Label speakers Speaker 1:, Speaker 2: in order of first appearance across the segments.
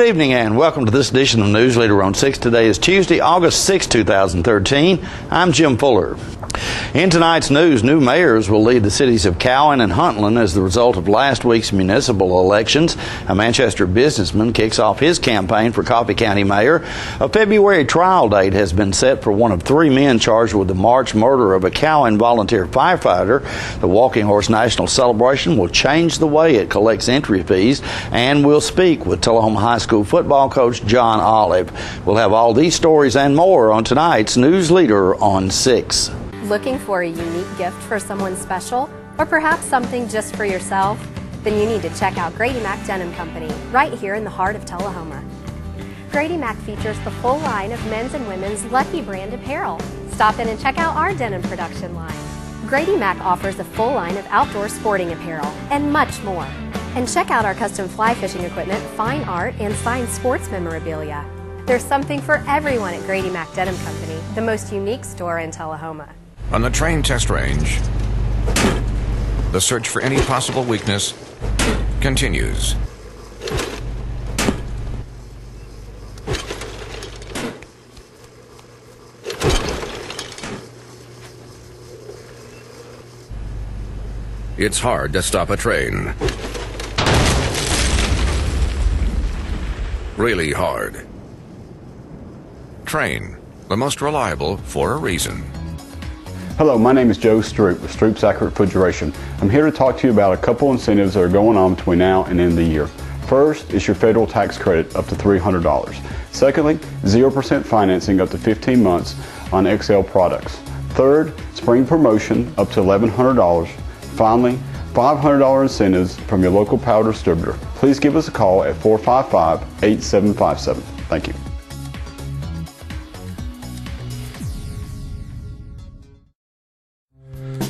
Speaker 1: Good evening and welcome to this edition of Newsleader on 6. Today is Tuesday, August 6, 2013. I'm Jim Fuller. In tonight's news, new mayors will lead the cities of Cowan and Huntland as the result of last week's municipal elections. A Manchester businessman kicks off his campaign for Coffee County mayor. A February trial date has been set for one of three men charged with the March murder of a Cowan volunteer firefighter. The Walking Horse National Celebration will change the way it collects entry fees, and we'll speak with Tullahoma High School football coach John Olive. We'll have all these stories and more on tonight's Newsleader on 6.
Speaker 2: Looking for a unique gift for someone special, or perhaps something just for yourself? Then you need to check out Grady Mac Denim Company, right here in the heart of Tullahoma. Grady Mac features the full line of men's and women's Lucky brand apparel. Stop in and check out our denim production line. Grady Mac offers a full line of outdoor sporting apparel and much more. And check out our custom fly fishing equipment, fine art, and signed sports memorabilia. There's something for everyone at Grady Mac Denim Company, the most unique store in Tullahoma.
Speaker 3: On the train test range, the search for any possible weakness continues. It's hard to stop a train. Really hard. Train, the most reliable for a reason.
Speaker 4: Hello, my name is Joe Stroop with Stroop's Accurate Refrigeration. I'm here to talk to you about a couple incentives that are going on between now and end of the year. First is your federal tax credit up to $300. Secondly, 0% financing up to 15 months on XL products. Third, spring promotion up to $1,100. Finally, $500 incentives from your local power distributor. Please give us a call at 455-8757. Thank you.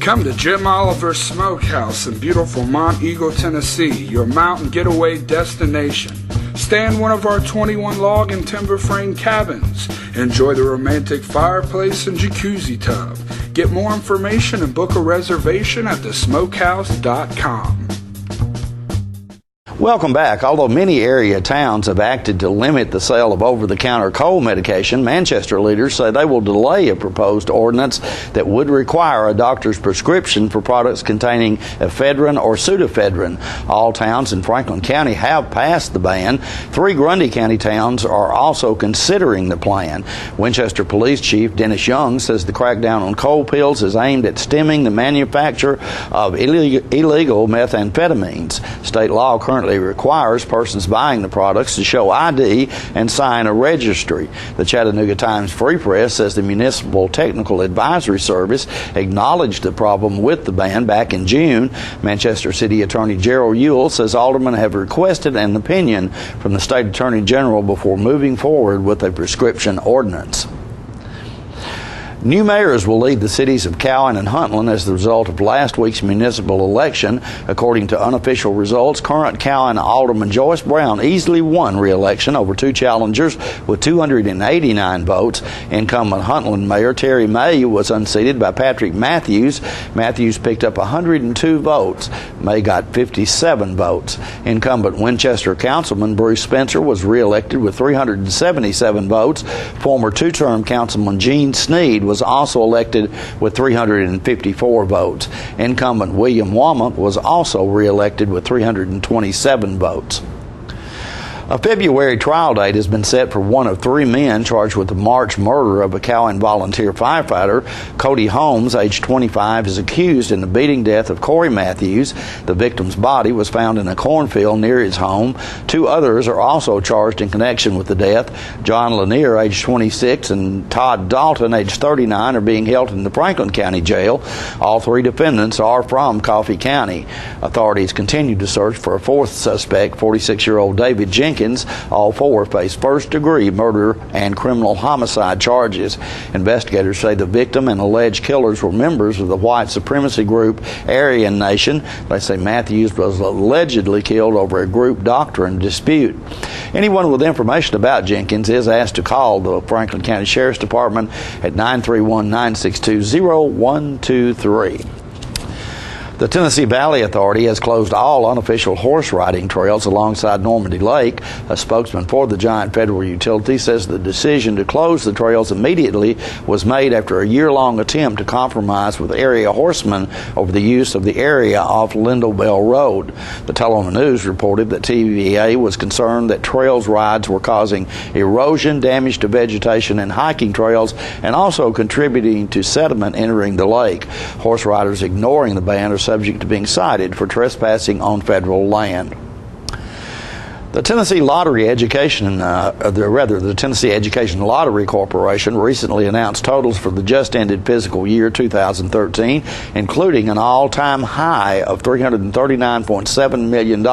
Speaker 5: Come to Jim Oliver's Smokehouse in beautiful Mont Eagle, Tennessee, your mountain getaway destination. Stay in one of our 21 log and timber frame cabins. Enjoy the romantic fireplace and jacuzzi tub. Get more information and book a reservation at thesmokehouse.com.
Speaker 1: Welcome back. Although many area towns have acted to limit the sale of over-the-counter cold medication, Manchester leaders say they will delay a proposed ordinance that would require a doctor's prescription for products containing ephedrine or pseudoephedrine. All towns in Franklin County have passed the ban. 3 Grundy County towns are also considering the plan. Winchester Police Chief Dennis Young says the crackdown on cold pills is aimed at stemming the manufacture of illegal methamphetamines. State law currently requires persons buying the products to show ID and sign a registry. The Chattanooga Times Free Press says the Municipal Technical Advisory Service acknowledged the problem with the ban back in June. Manchester City Attorney Gerald Ewell says aldermen have requested an opinion from the State Attorney General before moving forward with a prescription ordinance. New mayors will lead the cities of Cowan and Huntland as the result of last week's municipal election. According to unofficial results, current Cowan Alderman Joyce Brown easily won re-election over 2 challengers with 289 votes. Incumbent Huntland Mayor Terry May was unseated by Patrick Matthews. Matthews picked up 102 votes. May got 57 votes. Incumbent Winchester Councilman Bruce Spencer was re-elected with 377 votes. Former 2-term Councilman Gene Sneed was also elected with 354 votes. Incumbent William Womack was also re-elected with 327 votes. A February trial date has been set for one of 3 men charged with the March murder of a Cowan volunteer firefighter. Cody Holmes, age 25, is accused in the beating death of Corey Matthews. The victim's body was found in a cornfield near his home. 2 others are also charged in connection with the death. John Lanier, age 26, and Todd Dalton, age 39, are being held in the Franklin County Jail. All 3 defendants are from Coffee County. Authorities continue to search for a 4th suspect, 46-year-old David Jenkins. All 4 face first-degree murder and criminal homicide charges. Investigators say the victim and alleged killers were members of the white supremacy group Aryan Nation. They say Matthews was allegedly killed over a group doctrine dispute. Anyone with information about Jenkins is asked to call the Franklin County Sheriff's Department at 931-962-0123. The Tennessee Valley Authority has closed all unofficial horse riding trails alongside Normandy Lake. A spokesman for the giant federal utility says the decision to close the trails immediately was made after a year-long attempt to compromise with area horsemen over the use of the area off Lindell Road. The Tullahoma News reported that TVA was concerned that trails rides were causing erosion, damage to vegetation and hiking trails, and also contributing to sediment entering the lake. Horse riders ignoring the ban are subject to being cited for trespassing on federal land. The Tennessee the Tennessee Education Lottery Corporation recently announced totals for the just ended fiscal year 2013, including an all-time high of $339.7 million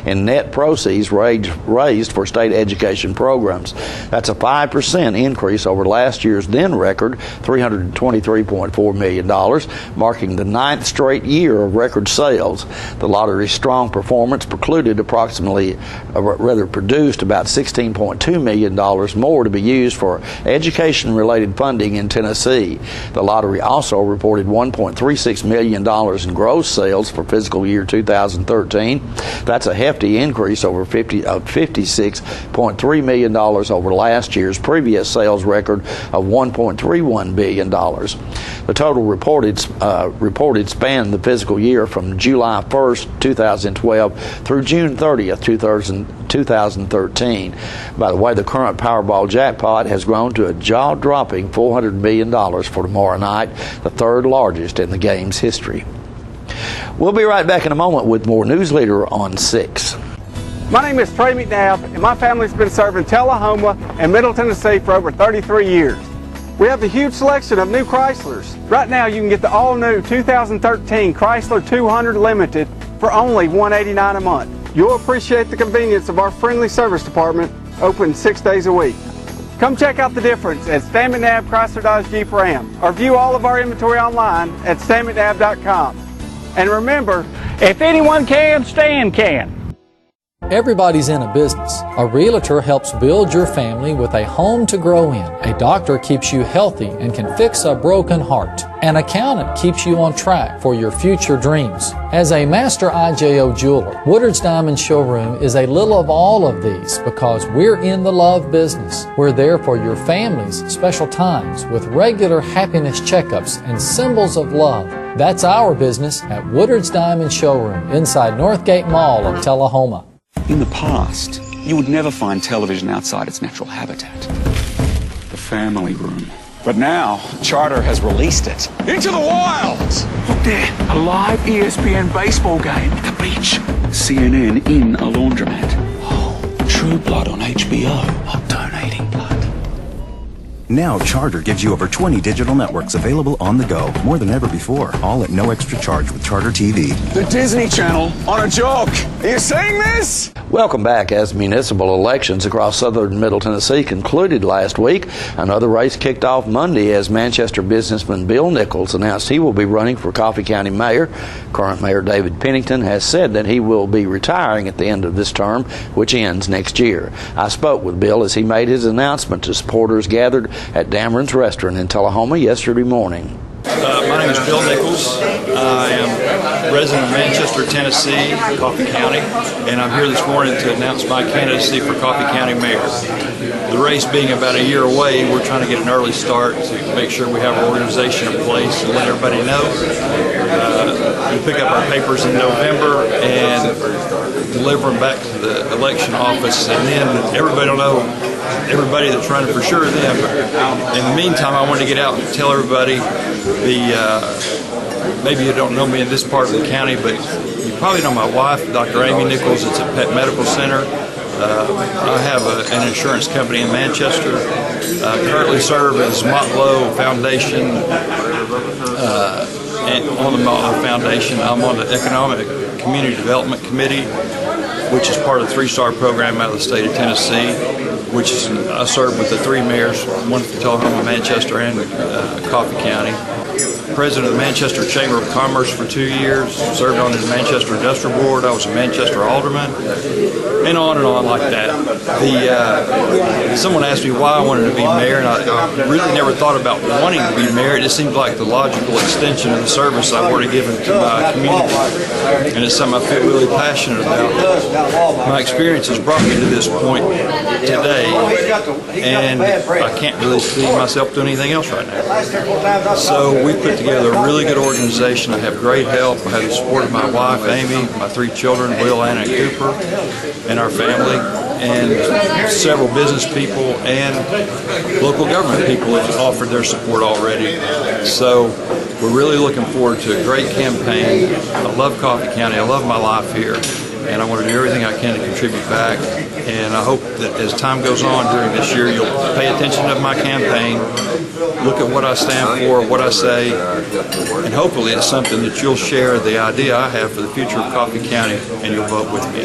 Speaker 1: in net proceeds raised for state education programs. That's a 5% increase over last year's then record, $323.4 million, marking the 9th straight year of record sales. The lottery's strong performance produced about $16.2 million more to be used for education-related funding in Tennessee. The lottery also reported $1.36 million in gross sales for fiscal year 2013. That's a hefty increase over $56.3 million over last year's previous sales record of $1.31 billion. The total reported spanned the fiscal year from July 1st, 2012 through June 30th, 2013. By the way, the current Powerball jackpot has grown to a jaw-dropping $400 million for tomorrow night, the third largest in the game's history. We'll be right back in a moment with more Newsleader on 6.
Speaker 6: My name is Trey McNabb, and my family's been serving Tullahoma and Middle Tennessee for over 33 years. We have a huge selection of new Chryslers. Right now, you can get the all-new 2013 Chrysler 200 Limited for only $189 a month. You'll appreciate the convenience of our friendly service department, open 6 days a week. Come check out the difference at Stan McNabb Chrysler Dodge Jeep Ram, or view all of our inventory online at stanmcnabb.com. And remember, if anyone can, Stan can.
Speaker 7: Everybody's in a business. A realtor helps build your family with a home to grow in. A doctor keeps you healthy and can fix a broken heart. An accountant keeps you on track for your future dreams. As a master IJO jeweler, Woodard's Diamond Showroom is a little of all of these because we're in the love business. We're there for your family's special times with regular happiness checkups and symbols of love. That's our business at Woodard's Diamond Showroom inside Northgate Mall of Tullahoma.
Speaker 8: In the past, you would never find television outside its natural habitat, the family room. But now, Charter has released it into the wilds.
Speaker 5: Look there, a live ESPN baseball game at the beach.
Speaker 8: CNN in a laundromat. Oh, True Blood on HBO. I'm donating blood.
Speaker 9: Now Charter gives you over 20 digital networks available on the go, more than ever before, all at no extra charge with Charter TV.
Speaker 8: The Disney Channel on a joke. Are you seeing this?
Speaker 1: Welcome back. As municipal elections across southern Middle Tennessee concluded last week, another race kicked off Monday as Manchester businessman Bill Nichols announced he will be running for Coffee County Mayor. Current Mayor David Pennington has said that he will be retiring at the end of this term, which ends next year. I spoke with Bill as he made his announcement to supporters gathered at Dameron's Restaurant in Tullahoma yesterday morning.
Speaker 10: My name is Bill Nichols. I am resident of Manchester, Tennessee, Coffee County, and I'm here this morning to announce my candidacy for Coffee County Mayor. The race being about a year away, we're trying to get an early start to make sure we have our organization in place and let everybody know. We pick up our papers in November and deliver them back to the election office, and then everybody will know everybody that's running for sure then. In the meantime, I want to get out and tell everybody maybe you don't know me in this part of the county, but you probably know my wife, Dr. Amy Nichols. It's at Pet Medical Center. I have an insurance company in Manchester. I currently serve as Motlow Foundation, and on the Motlow Foundation. I'm on the Economic Community Development Committee, which is part of the 3-star program out of the state of Tennessee, which is, I serve with the 3 mayors, one for Tullahoma, Manchester, and Coffee County. president of the Manchester Chamber of Commerce for 2 years, served on the Manchester Industrial Board. I was a Manchester alderman, and on like that. Someone asked me why I wanted to be mayor, and I really never thought about wanting to be mayor. It just seemed like the logical extension of the service I've already given to my community, and it's something I feel really passionate about. My experience has brought me to this point today, and I can't really see myself doing anything else right now. So we put together a really good organization. I have great help. I have the support of my wife, Amy, my 3 children, Will, Anna, and Cooper, and our family, and several business people and local government people have offered their support already. So we're really looking forward to a great campaign. I love Coffee County. I love my life here, and I want to do everything I can to contribute back. And I hope that as time goes on during this year, you'll pay attention to my campaign, look at what I stand for, what I say, and hopefully it's something that you'll share the idea I have for the future of Coffee County, and you'll vote with me.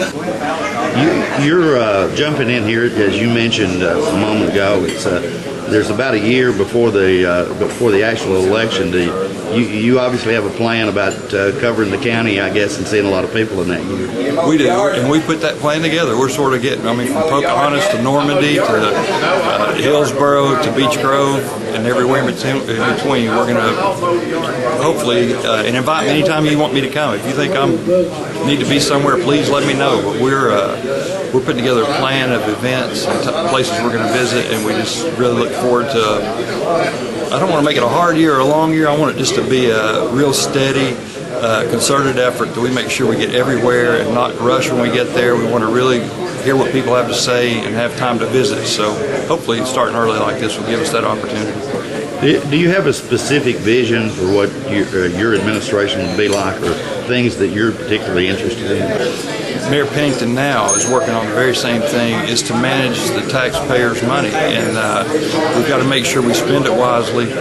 Speaker 1: You're jumping in here, as you mentioned a moment ago. There's about a year before the actual election. You obviously have a plan about covering the county, I guess, and seeing a lot of people in that year.
Speaker 10: We do, and we put that plan together. We're sort of getting, from Pocahontas to Normandy to Hillsborough to Beech Grove and everywhere in between. We're going to hopefully, and invite me anytime you want me to come. If you think I need to be somewhere, please let me know. But we're putting together a plan of events and places we're going to visit, and we just really look forward to. I don't want to make it a hard year or a long year. I want it just to be a real steady, concerted effort that we make sure we get everywhere and not rush when we get there. We want to really hear what people have to say and have time to visit. So hopefully starting early like this will give us that opportunity.
Speaker 1: Do you have a specific vision for what your administration would be like, or things that you're particularly interested in?
Speaker 10: Mayor Pennington now is working on the very same thing, is to manage the taxpayers' money, and we've got to make sure we spend it wisely.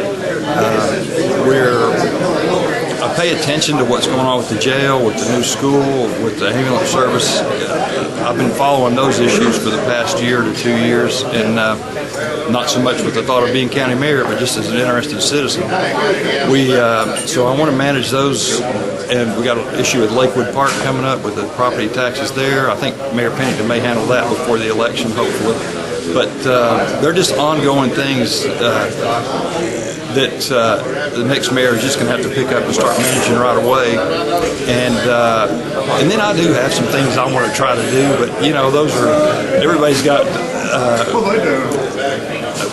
Speaker 10: I pay attention to what's going on with the jail, with the new school, with the ambulance service. I've been following those issues for the past year to 2 years, and not so much with the thought of being county mayor, but just as an interested citizen. So I want to manage those, and we got an issue with Lakewood Park coming up with the property taxes there. I think Mayor Pennington may handle that before the election, hopefully. But they're just ongoing things that the next mayor is just going to have to pick up and start managing right away. And then I do have some things I want to try to do, but those are, everybody's got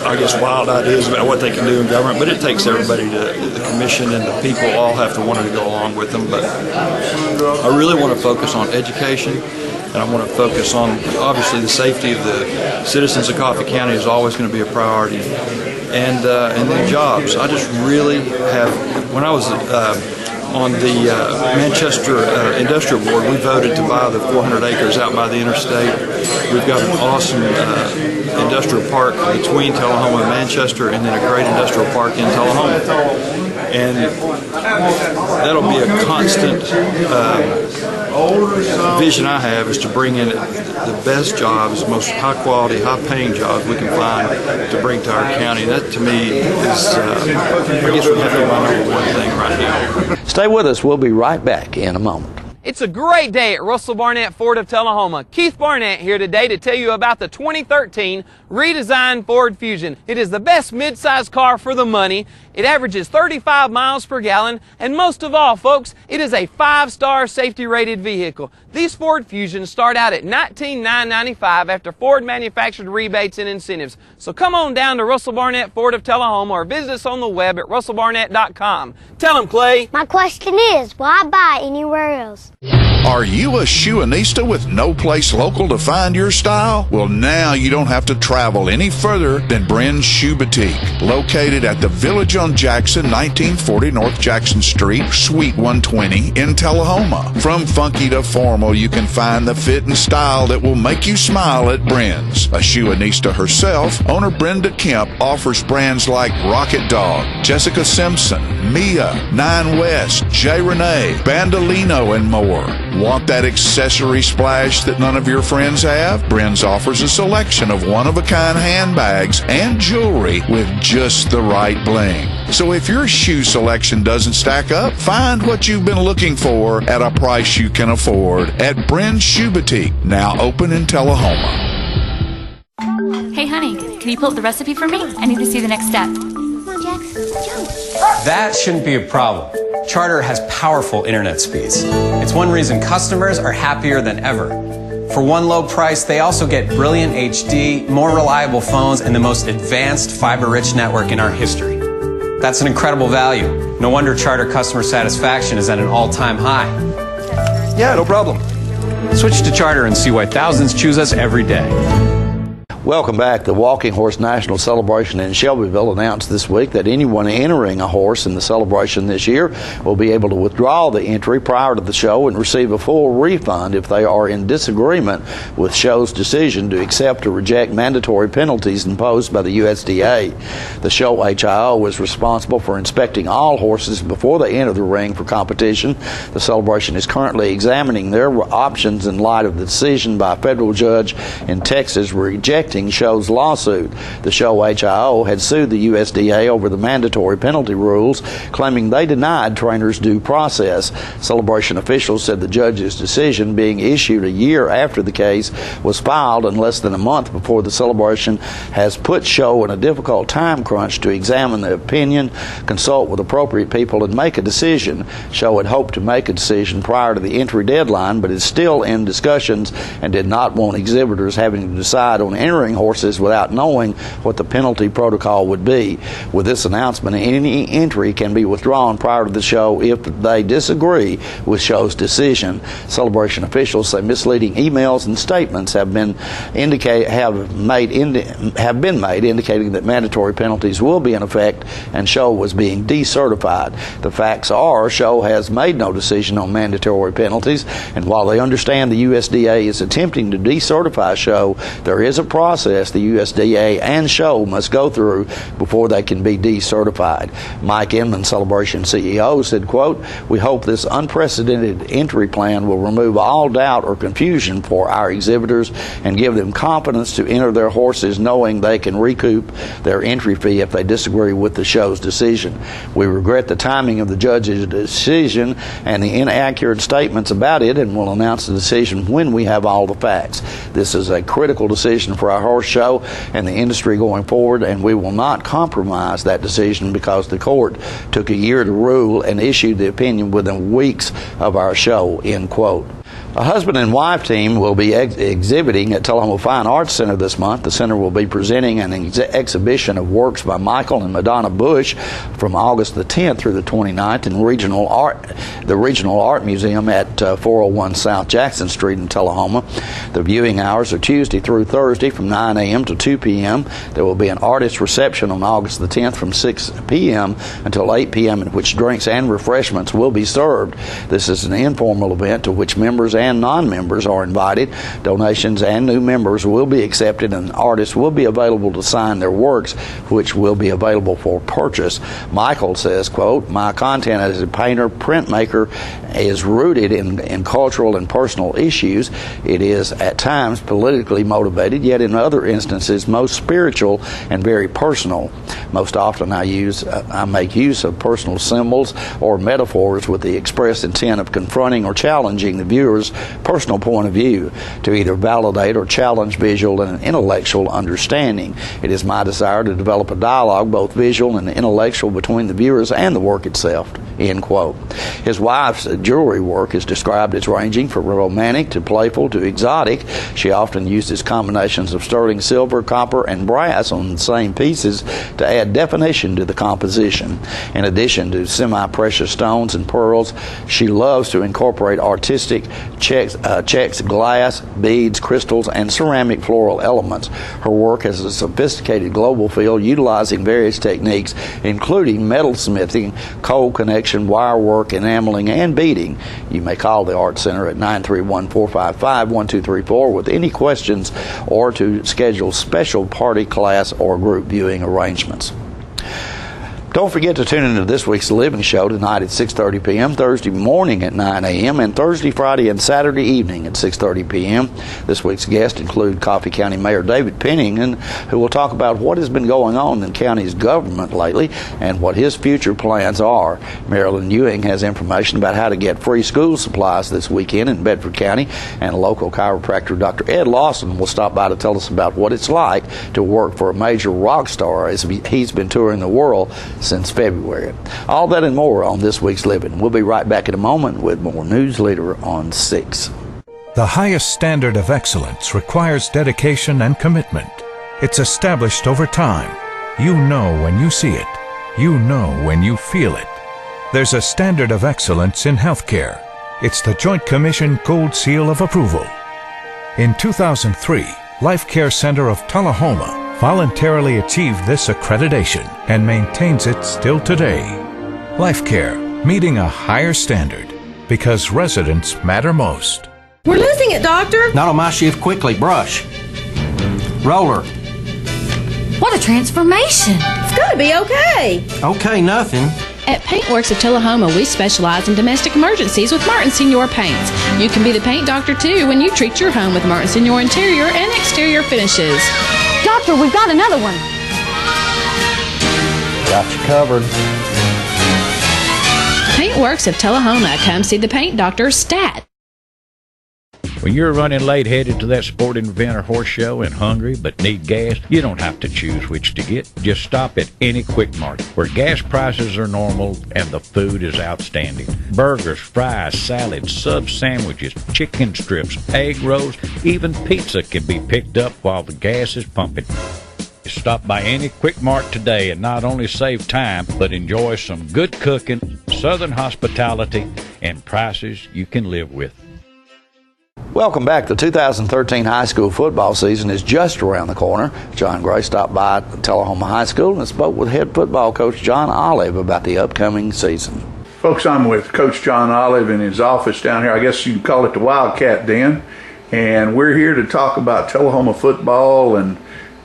Speaker 10: I guess wild ideas about what they can do in government, but it takes everybody the commission and the people all have to want to go along with them. But I really want to focus on education, and I want to focus on, obviously, the safety of the citizens of Coffee County is always going to be a priority, and then jobs. I just really have, when I was on the Manchester Industrial Board, we voted to buy the 400 acres out by the interstate. We've got an awesome industrial park between Tullahoma and Manchester, and then a great industrial park in Tullahoma. And that'll be a constant vision I have, is to bring in the best jobs, most high quality, high paying jobs we can find to bring to our county. That to me is, I guess, would have to be my number one thing right now.
Speaker 1: Stay with us. We'll be right back in a moment.
Speaker 11: It's a great day at Russell Barnett Ford of Tullahoma. Keith Barnett here today to tell you about the 2013 redesigned Ford Fusion. It is the best midsize car for the money. It averages 35 miles per gallon, and most of all, folks, it is a 5-star safety rated vehicle. These Ford Fusions start out at $19,995 after Ford manufactured rebates and incentives. So come on down to Russell Barnett Ford of Tullahoma, or visit us on the web at russellbarnett.com. Tell them, Clay.
Speaker 12: My question is, why buy anywhere else?
Speaker 13: Are you a shoeanista with no place local to find your style? Well, now you don't have to travel any further than Bren's Shoe Boutique, located at the Village on Jackson, 1940 North Jackson Street, Suite 120 in Tullahoma. From funky to formal, you can find the fit and style that will make you smile at Bren's. A shoeanista herself, owner Brenda Kemp offers brands like Rocket Dog, Jessica Simpson, Mia, Nine West, J. Renee, Bandolino, and more. Want that accessory splash that none of your friends have? Bren's offers a selection of one-of-a-kind handbags and jewelry with just the right bling. So if your shoe selection doesn't stack up, find what you've been looking for at a price you can afford at Bryn's Shoe Boutique, now open in Tullahoma.
Speaker 14: Hey honey, can you pull up the recipe for me? I need to see the next step.
Speaker 15: That shouldn't be a problem. Charter has powerful internet speeds. It's one reason customers are happier than ever. For one low price, they also get brilliant HD, more reliable phones, and the most advanced fiber-rich network in our history. That's an incredible value. No wonder Charter customer satisfaction is at an all-time high. Yeah, no problem. Switch to Charter and see why thousands choose us every day.
Speaker 1: Welcome back. The Walking Horse National Celebration in Shelbyville announced this week that anyone entering a horse in the celebration this year will be able to withdraw the entry prior to the show and receive a full refund if they are in disagreement with show's decision to accept or reject mandatory penalties imposed by the USDA. The show HIO is responsible for inspecting all horses before they enter the ring for competition. The celebration is currently examining their options in light of the decision by a federal judge in Texas rejecting show's lawsuit. The show HIO had sued the USDA over the mandatory penalty rules, claiming they denied trainers due process. Celebration officials said the judge's decision, being issued a year after the case was filed and less than a month before the celebration, has put show in a difficult time crunch to examine the opinion, consult with appropriate people, and make a decision. Show had hoped to make a decision prior to the entry deadline, but is still in discussions and did not want exhibitors having to decide on entering horses without knowing what the penalty protocol would be. With this announcement, any entry can be withdrawn prior to the show if they disagree with show's decision. Celebration officials say misleading emails and statements have been made indicating that mandatory penalties will be in effect and show was being decertified. The facts are, show has made no decision on mandatory penalties, and while they understand the USDA is attempting to decertify show, there is a process the USDA and show must go through before they can be decertified. Mike Inman, Celebration CEO, said, quote, "We hope this unprecedented entry plan will remove all doubt or confusion for our exhibitors and give them confidence to enter their horses knowing they can recoup their entry fee if they disagree with the show's decision. We regret the timing of the judge's decision and the inaccurate statements about it and will announce the decision when we have all the facts. This is a critical decision for our horse show and the industry going forward, and we will not compromise that decision because the court took a year to rule and issued the opinion within weeks of our show," end quote. A husband and wife team will be exhibiting at Tullahoma Fine Arts Center this month. The center will be presenting an exhibition of works by Michael and Madonna Bush from August the 10th through the 29th in the Regional Art Museum at 401 South Jackson Street in Tullahoma. The viewing hours are Tuesday through Thursday from 9 a.m. to 2 p.m. There will be an artist reception on August the 10th from 6 p.m. until 8 p.m. in which drinks and refreshments will be served. This is an informal event to which members and non-members are invited. Donations and new members will be accepted, and artists will be available to sign their works, which will be available for purchase. Michael says, quote, "My content as a painter, printmaker is rooted in cultural and personal issues. It is at times politically motivated, yet in other instances most spiritual and very personal. Most often I make use of personal symbols or metaphors with the express intent of confronting or challenging the viewer's personal point of view to either validate or challenge visual and intellectual understanding. It is my desire to develop a dialogue, both visual and intellectual, between the viewers and the work itself," end quote. His wife's jewelry work is described as ranging from romantic to playful to exotic. She often uses combinations of sterling silver, copper, and brass on the same pieces to add definition to the composition. In addition to semi-precious stones and pearls, she loves to incorporate artistic checks, glass, beads, crystals, and ceramic floral elements. Her work has a sophisticated global feel utilizing various techniques, including metal smithing, cold connection, wire work, enameling, and beading. You may call the Art Center at 931-455-1234 with any questions or to schedule special party, class, or group viewing arrangements. Don't forget to tune into this week's Living Show tonight at 6:30 p.m., Thursday morning at 9 a.m., and Thursday, Friday, and Saturday evening at 6:30 p.m. This week's guests include Coffee County Mayor David Pennington, who will talk about what has been going on in the county's government lately and what his future plans are. Marilyn Ewing has information about how to get free school supplies this weekend in Bedford County, and local chiropractor Dr. Ed Lawson will stop by to tell us about what it's like to work for a major rock star as he's been touring the world since February. All that and more on this week's Living. We'll be right back in a moment with more Newsleader on 6.
Speaker 16: The highest standard of excellence requires dedication and commitment. It's established over time. You know when you see it. You know when you feel it. There's a standard of excellence in healthcare. It's the Joint Commission Gold Seal of Approval. In 2003, Life Care Center of Tullahoma voluntarily achieved this accreditation and maintains it still today. Life Care, meeting a higher standard because residents matter most.
Speaker 17: We're losing it, Doctor.
Speaker 18: Not on my shift. Quickly, brush. Roller.
Speaker 14: What a transformation!
Speaker 17: It's gonna be okay.
Speaker 18: Okay, nothing.
Speaker 19: At Paintworks of Tullahoma, we specialize in domestic emergencies with Martin Senior Paints. You can be the paint doctor too when you treat your home with Martin Senior interior and exterior finishes.
Speaker 12: Doctor, we've got another one.
Speaker 1: Got you covered.
Speaker 19: Paintworks of Tullahoma. Come see the paint doctor, Stat.
Speaker 20: When you're running late headed to that sporting event or horse show and hungry but need gas, you don't have to choose which to get. Just stop at any Quick Mart where gas prices are normal and the food is outstanding. Burgers, fries, salads, sub sandwiches, chicken strips, egg rolls, even pizza can be picked up while the gas is pumping. Stop by any Quick Mart today and not only save time, but enjoy some good cooking, southern hospitality, and prices you can live with.
Speaker 1: Welcome back. The 2013 high school football season is just around the corner. John Gray stopped by Tullahoma High School and spoke with head football coach John Olive about the upcoming season.
Speaker 21: Folks, I'm with Coach John Olive in his office down here. I guess you can call it the Wildcat Den. And we're here to talk about Tullahoma football and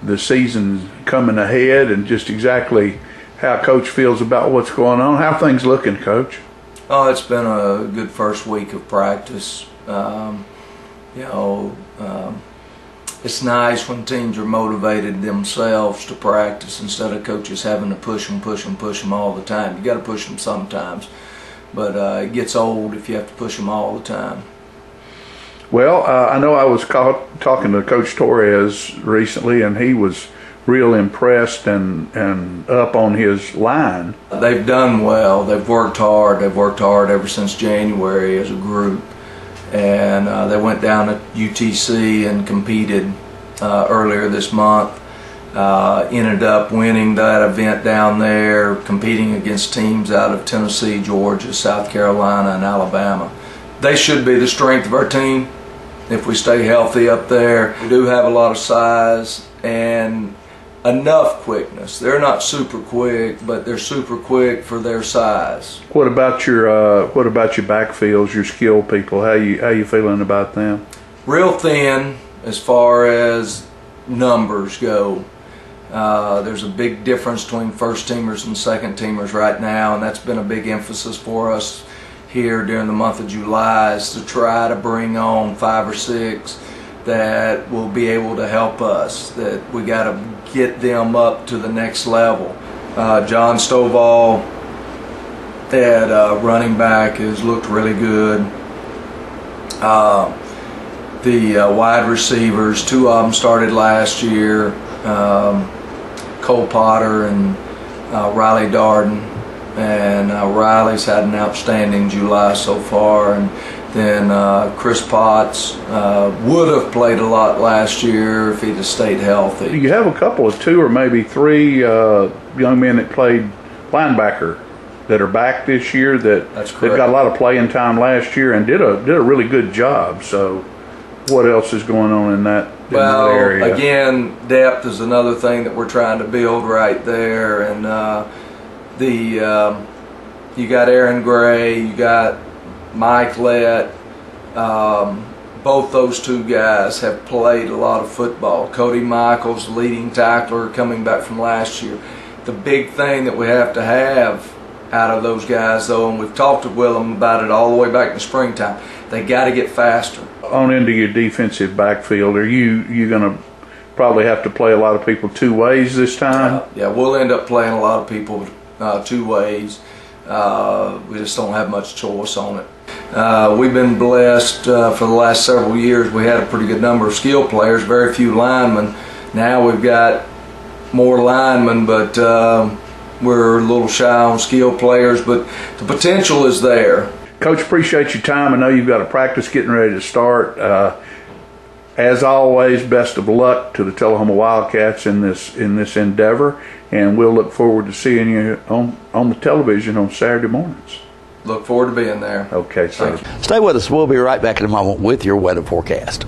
Speaker 21: the season coming ahead and just exactly how Coach feels about what's going on. How are things looking, Coach?
Speaker 22: Oh, it's been a good first week of practice. It's nice when teams are motivated themselves to practice instead of coaches having to push them all the time. You got to push them sometimes, but it gets old if you have to push them all the time.
Speaker 21: Well, I know I was talking to Coach Torres recently, and he was real impressed and up on his line.
Speaker 22: They've done well. They've worked hard. They've worked hard ever since January as a group. And they went down to UTC and competed earlier this month. Ended up winning that event down there, competing against teams out of Tennessee, Georgia, South Carolina, and Alabama. They should be the strength of our team if we stay healthy up there. We do have a lot of size and enough quickness. They're not super quick, but they're super quick for their size.
Speaker 21: What about your backfields, your skill people? How you feeling about them?
Speaker 22: Real thin as far as numbers go. There's a big difference between first teamers and second teamers right now, and that's been a big emphasis for us here during the month of July, is to try to bring on 5 or 6 that will be able to help us, that we got to get them up to the next level. John Stovall at running back has looked really good. The wide receivers, 2 of them started last year, Cole Potter and Riley Darden, and Riley's had an outstanding July so far. And then Chris Potts would have played a lot last year if he'd have stayed healthy.
Speaker 21: You have a couple of 2 or maybe 3 young men that played linebacker that are back this year that they've got a lot of playing time last year and did a really good job. So what else is going on in that area?
Speaker 22: Again, depth is another thing that we're trying to build right there. And you got Aaron Gray, you got Mike Lett. Both those 2 guys have played a lot of football. Cody Michaels, leading tackler, coming back from last year. The big thing that we have to have out of those guys, though, and we've talked with them about it all the way back in springtime, they got to get faster.
Speaker 21: On into your defensive backfield, are you going to probably have to play a lot of people two ways this time?
Speaker 22: Yeah, we'll end up playing a lot of people two ways. We just don't have much choice on it. We've been blessed for the last several years. We had a pretty good number of skill players, very few linemen. Now we've got more linemen, but we're a little shy on skill players, but the potential is there.
Speaker 21: Coach, appreciate your time. I know you've got a practice getting ready to start. As always, best of luck to the Tullahoma Wildcats in this endeavor, and we'll look forward to seeing you on the television on Saturday mornings.
Speaker 22: Look forward to being there.
Speaker 21: Okay, so
Speaker 1: stay with us. We'll be right back in a moment with your weather forecast.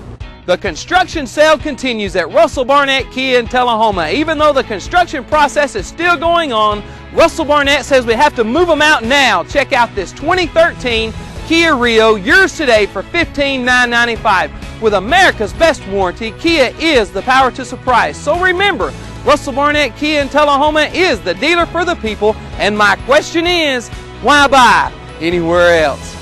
Speaker 11: The construction sale continues at Russell Barnett Kia in Tullahoma. Even though the construction process is still going on, Russell Barnett says we have to move them out now. Check out this 2013 Kia Rio, yours today for $15,995. With America's best warranty, Kia is the power to surprise. So remember, Russell Barnett Kia in Tullahoma is the dealer for the people. And my question is, why buy anywhere else?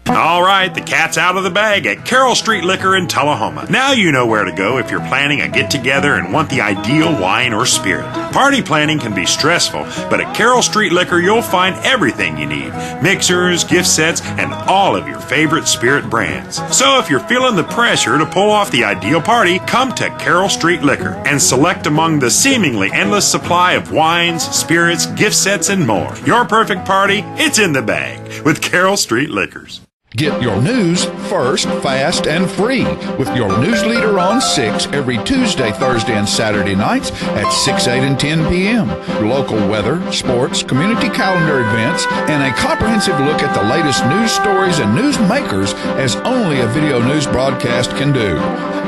Speaker 2: All right, the cat's out of the bag at Carroll Street Liquor in Tullahoma. Now you know where to go if you're planning a get-together and want the ideal wine or spirit. Party planning can be stressful, but at Carroll Street Liquor you'll find everything you need. Mixers, gift sets, and all of your favorite spirit brands. So if you're feeling the pressure to pull off the ideal party, come to Carroll Street Liquor and select among the seemingly endless supply of wines, spirits, gift sets, and more. Your perfect party, it's in the bag with Carroll Street Liquors.
Speaker 13: Get your news first, fast, and free with your Newsleader on 6 every Tuesday, Thursday, and Saturday nights at 6, 8, and 10 p.m. Local weather, sports, community calendar events, and a comprehensive look at the latest news stories and news makers as only a video news broadcast can do.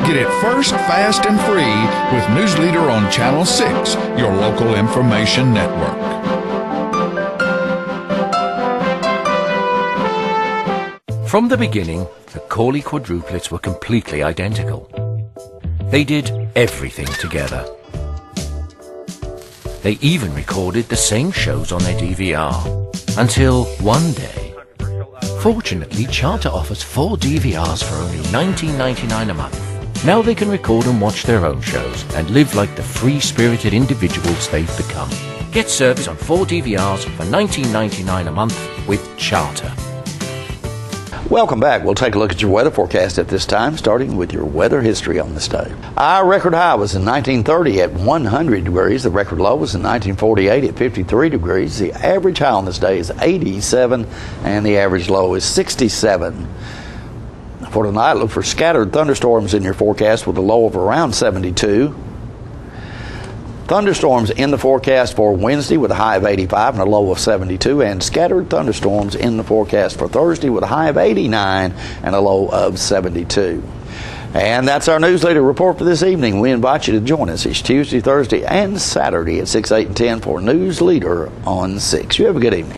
Speaker 13: Get it first, fast, and free with Newsleader on Channel 6, your local information network.
Speaker 3: From the beginning, the Corley quadruplets were completely identical. They did everything together. They even recorded the same shows on their DVR. Until one day. Fortunately, Charter offers 4 DVRs for only $19.99 a month. Now they can record and watch their own shows and live like the free-spirited individuals they've become. Get service on 4 DVRs for $19.99 a month with Charter.
Speaker 1: Welcome back. We'll take a look at your weather forecast at this time, starting with your weather history on this day. Our record high was in 1930 at 100 degrees. The record low was in 1948 at 53 degrees. The average high on this day is 87, and the average low is 67. For tonight, look for scattered thunderstorms in your forecast with a low of around 72. Thunderstorms in the forecast for Wednesday with a high of 85 and a low of 72, and scattered thunderstorms in the forecast for Thursday with a high of 89 and a low of 72. And that's our Newsleader report for this evening. We invite you to join us each Tuesday, Thursday, and Saturday at 6, 8, and 10 for Newsleader on 6. You have a good evening.